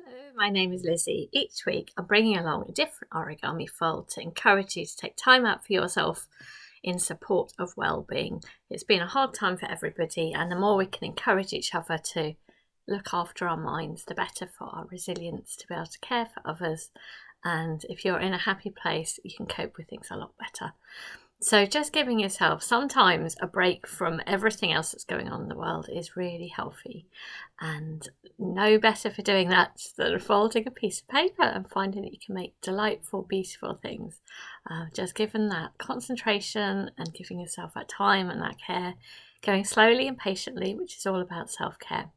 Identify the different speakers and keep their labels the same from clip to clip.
Speaker 1: Hello, my name is Lizzie. Each week I'm bringing along a different origami fold to encourage you to take time out for yourself in support of well-being. It's been a hard time for everybody, and the more we can encourage each other to look after our minds, the better for our resilience to be able to care for others. And if you're in a happy place, you can cope with things a lot better. So just giving yourself sometimes a break from everything else that's going on in the world is really healthy, and no better for doing that than folding a piece of paper and finding that you can make delightful, beautiful things. Just given that concentration and giving yourself that time and that care, going slowly and patiently, which is all about self-care.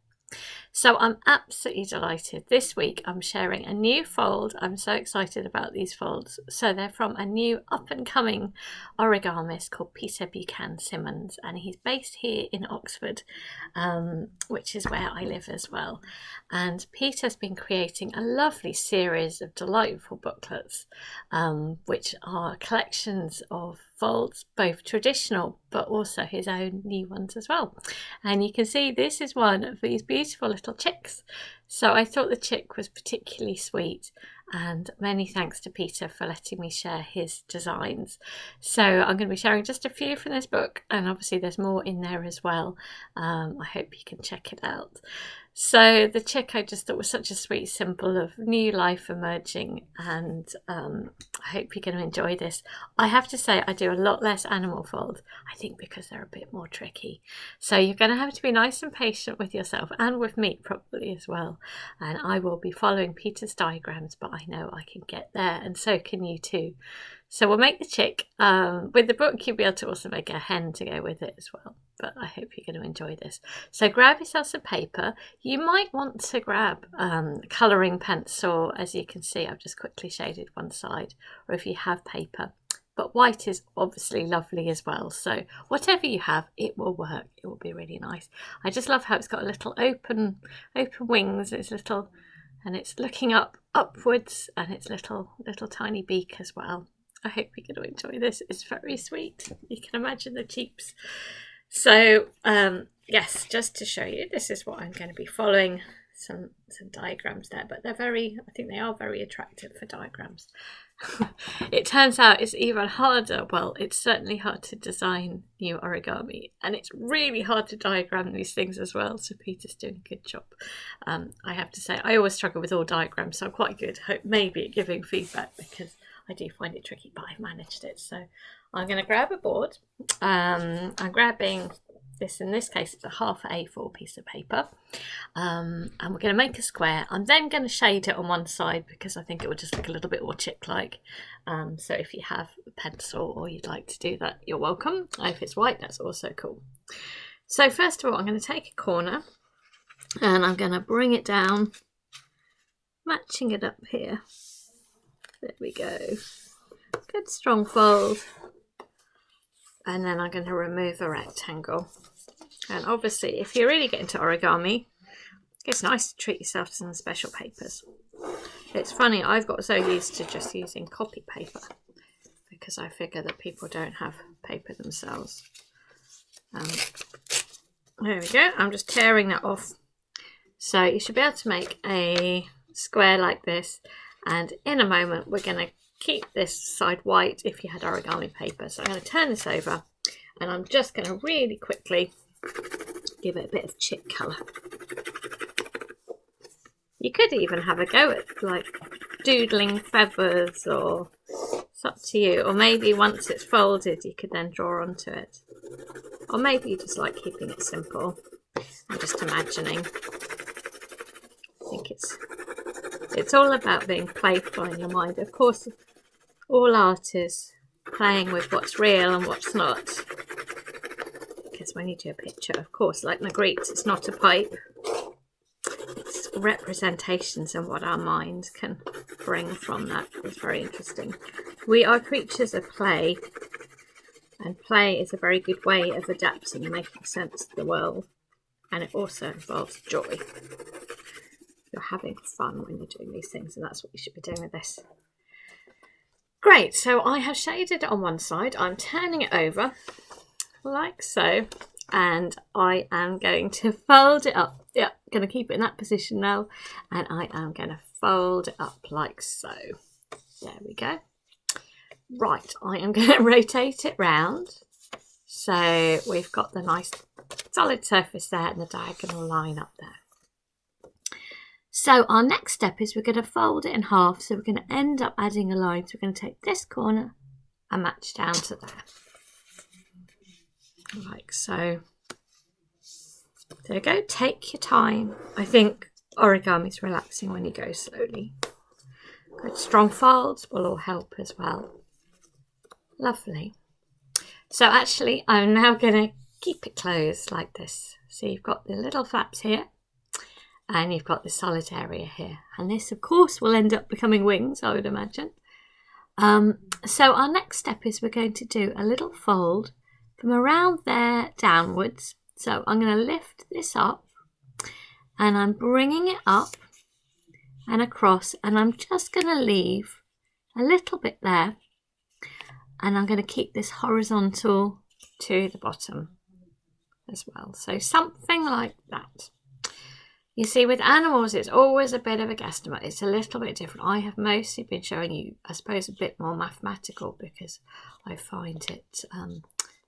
Speaker 1: So I'm absolutely delighted. This week I'm sharing a new fold. I'm so excited about these folds. So they're from a new up-and-coming origamist called Peter Buchan-Symons, and he's based here in Oxford, which is where I live as well. And Peter's been creating a lovely series of delightful booklets, which are collections of folds, both traditional but also his own new ones as well. And you can see this is one of these beautiful little chicks. So I thought the chick was particularly sweet, and many thanks to Peter for letting me share his designs. So I'm going to be sharing just a few from this book, and obviously there's more in there as well. I hope you can check it out. So the chick I just thought was such a sweet symbol of new life emerging, and I hope you're going to enjoy this. I have to say I do a lot less animal folds, I think because they're a bit more tricky. So you're going to have to be nice and patient with yourself, and with me probably as well. And I will be following Peter's diagrams, but I know I can get there, and so can you too. So we'll make the chick. With the book you'll be able to also make a hen to go with it as well. But I hope you're going to enjoy this. So grab yourself some paper. You might want to grab a colouring pencil. As you can see, I've just quickly shaded one side, or if you have paper. But white is obviously lovely as well. So whatever you have, it will work. It will be really nice. I just love how it's got a little open wings. It's little, and it's looking upwards, and it's little tiny beak as well. I hope you're going to enjoy this. It's very sweet. You can imagine the cheeks. So yes, just to show you, this is what I'm going to be following. Some diagrams there, but I think they are very attractive for diagrams. It turns out it's even harder. Well, it's certainly hard to design new origami, and it's really hard to diagram these things as well. So Peter's doing a good job. I have to say, I always struggle with all diagrams, so I'm quite good maybe at giving feedback, because I do find it tricky, but I've managed it. So I'm going to grab a board. I'm grabbing this, in this case it's a half A4 piece of paper, and we're going to make a square. I'm then going to shade it on one side because I think it will just look a little bit more chick-like. So if you have a pencil or you'd like to do that, you're welcome. If it's white, that's also cool. So first of all, I'm going to take a corner and I'm going to bring it down, matching it up here. There we go. Good strong fold. And then I'm going to remove a rectangle. And obviously, if you're really getting into origami, it's nice to treat yourself to some special papers. It's funny, I've got so used to just using copy paper because I figure that people don't have paper themselves. There we go. I'm just tearing that off. So you should be able to make a square like this. And in a moment, we're going to keep this side white if you had origami paper. So I'm going to turn this over, and I'm just going to really quickly give it a bit of chick colour. You could even have a go at like doodling feathers, or it's up to you. Or maybe once it's folded, you could then draw onto it. Or maybe you just like keeping it simple. I'm just imagining. I think it's all about being playful in your mind. Of course, all art is playing with what's real and what's not. Because when you do a picture, of course, like Magritte, it's not a pipe. It's representations and what our mind can bring from that. It's very interesting. We are creatures of play, and play is a very good way of adapting and making sense of the world. And it also involves joy. You're having fun when you're doing these things, and that's what you should be doing with this. Great, so I have shaded it on one side. I'm turning it over like so, and I am going to fold it up Yeah, going to keep it in that position now, and I am going to fold it up like so. There we go. Right, I am going to rotate it round. So we've got the nice solid surface there and the diagonal line up there. So our next step is we're going to fold it in half. So we're going to end up adding a line. So we're going to take this corner and match down to there. Like so. There you go. Take your time. I think origami is relaxing when you go slowly. Good strong folds will all help as well. Lovely. So actually I'm now going to keep it closed like this. So you've got the little flaps here and you've got the solid area here. And this of course will end up becoming wings, I would imagine. So our next step is we're going to do a little fold from around there downwards. So I'm going to lift this up and I'm bringing it up and across, and I'm just going to leave a little bit there, and I'm going to keep this horizontal to the bottom as well. So something like that. You see, with animals it's always a bit of a guesstimate. It's a little bit different. I have mostly been showing you, I suppose, a bit more mathematical because I find it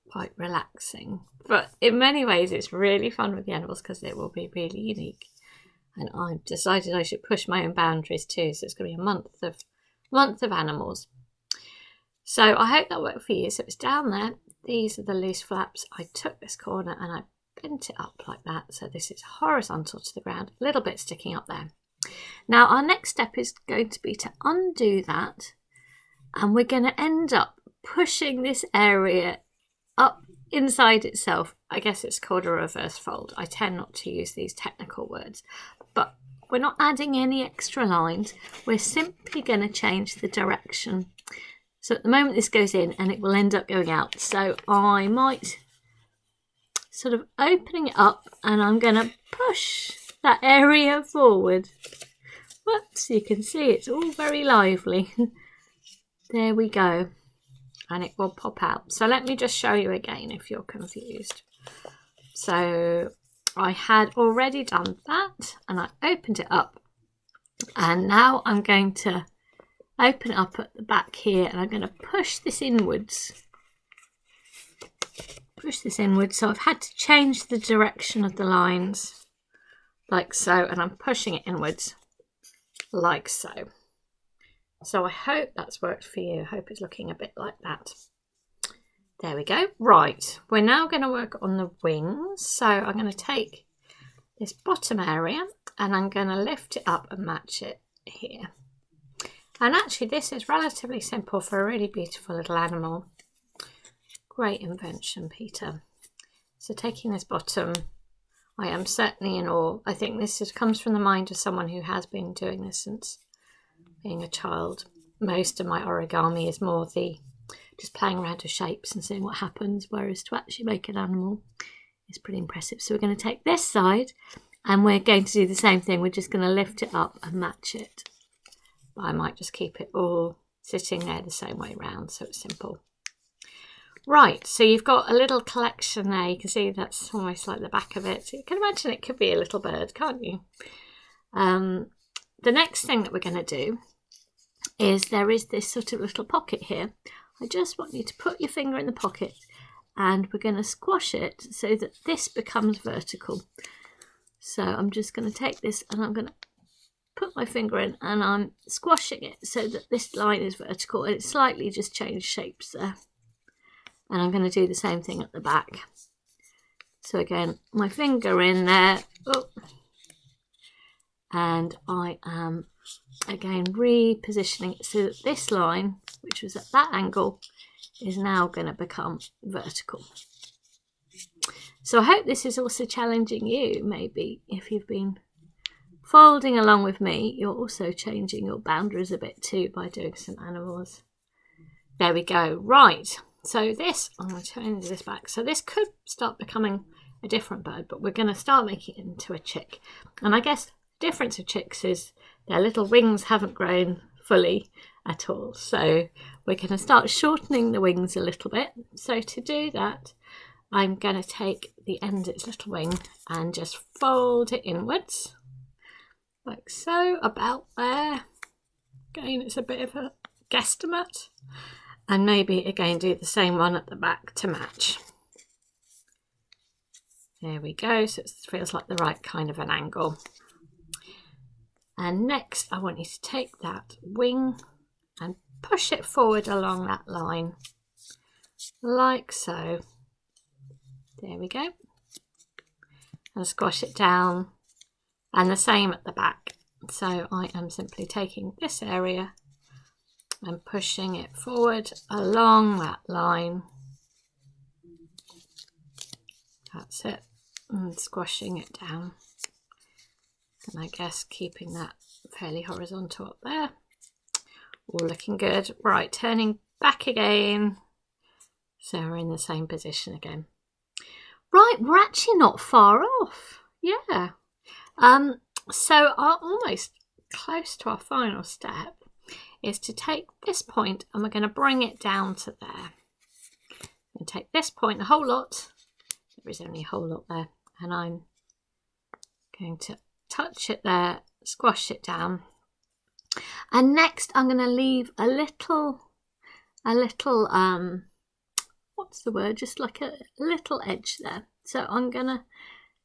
Speaker 1: quite relaxing. But in many ways it's really fun with the animals because it will be really unique. And I've decided I should push my own boundaries too. So it's going to be a month of animals. So I hope that worked for you. So it's down there. These are the loose flaps. I took this corner and I bent it up like that. So this is horizontal to the ground, a little bit sticking up there. Now our next step is going to be to undo that. And we're going to end up pushing this area up inside itself. I guess it's called a reverse fold. I tend not to use these technical words, but we're not adding any extra lines. We're simply going to change the direction. So at the moment this goes in and it will end up going out. So I might sort of opening it up and I'm going to push that area forward. But you can see it's all very lively. There we go. And it will pop out. So let me just show you again if you're confused. So I had already done that and I opened it up, and now I'm going to open it up at the back here and I'm going to push this inwards. So I've had to change the direction of the lines like so, and I'm pushing it inwards like so. So I hope that's worked for you. I hope it's looking a bit like that. There we go. Right, we're now going to work on the wings. So I'm going to take this bottom area and I'm going to lift it up and match it here. And actually this is relatively simple for a really beautiful little animal. Great invention, Peter. So taking this bottom, I am certainly in awe. I think this comes from the mind of someone who has been doing this since being a child. Most of my origami is more the just playing around with shapes and seeing what happens, whereas to actually make an animal is pretty impressive. So we're going to take this side and we're going to do the same thing. We're just going to lift it up and match it. But I might just keep it all sitting there the same way round, so it's simple. Right, so you've got a little collection there. You can see that's almost like the back of it. So you can imagine it could be a little bird, can't you? The next thing that we're going to do is there is this sort of little pocket here. I just want you to put your finger in the pocket and we're going to squash it so that this becomes vertical. So I'm just going to take this and I'm going to put my finger in and I'm squashing it so that this line is vertical, and it's slightly just changed shapes there. And I'm going to do the same thing at the back. So again, my finger in there. Oh. And I am again repositioning it so that this line, which was at that angle, is now going to become vertical. So I hope this is also challenging you. Maybe if you've been folding along with me, you're also changing your boundaries a bit too by doing some animals. There we go. Right. So this, I'm going to turn this back. So this could start becoming a different bird, but we're going to start making it into a chick. And I guess the difference of chicks is their little wings haven't grown fully at all. So we're going to start shortening the wings a little bit. So to do that, I'm going to take the end of its little wing and just fold it inwards, like so, about there. Again, it's a bit of a guesstimate. And maybe again do the same one at the back to match. There we go, so it feels like the right kind of an angle. And next I want you to take that wing and push it forward along that line, like so. There we go. And squash it down, and the same at the back. So I am simply taking this area and pushing it forward along that line. That's it. And squashing it down. And I guess keeping that fairly horizontal up there. All looking good. Right, turning back again. So we're in the same position again. Right, we're actually not far off. Yeah. So our almost close to our final step is to take this point and we're going to bring it down to there. And take this point, a whole lot. There is only a whole lot there, and I'm going to touch it there, squash it down. And next I'm going to leave a little what's the word, just like a little edge there. So I'm going to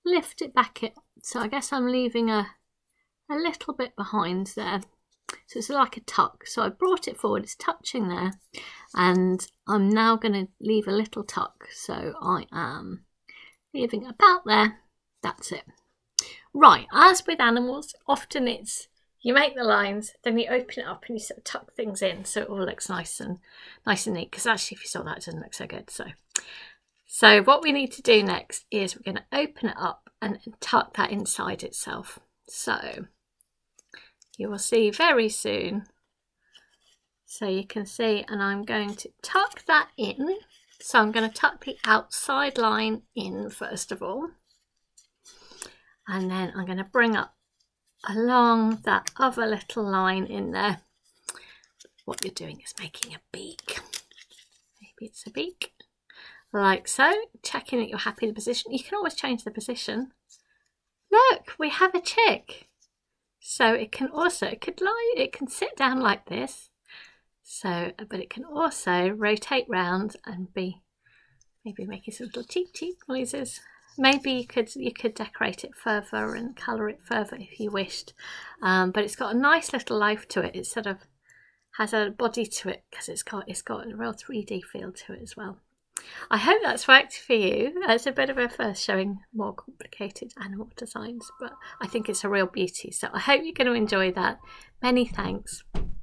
Speaker 1: lift it back. So I guess I'm leaving a little bit behind there. So it's like a tuck. So I brought it forward, it's touching there. And I'm now going to leave a little tuck. So I am leaving about there. That's it. Right, as with animals, often it's you make the lines, then you open it up and you sort of tuck things in so it all looks nice and neat. Because actually, if you saw that, it doesn't look so good. So what we need to do next is we're going to open it up and tuck that inside itself. So you will see very soon. So you can see, and I'm going to tuck that in. So I'm going to tuck the outside line in first of all. And then I'm going to bring up along that other little line in there. What you're doing is making a beak. Maybe it's a beak. Like so. Checking that you're happy with the position. You can always change the position. Look, we have a chick. So it can also, it can sit down like this. So, but it can also rotate round and be maybe making some little cheep noises. Maybe you could decorate it further and colour it further if you wished. But it's got a nice little life to it. It sort of has a body to it because it's got a real 3D feel to it as well. I hope that's worked for you. It's a bit of a first showing more complicated animal designs, but I think it's a real beauty. So I hope you're going to enjoy that. Many thanks.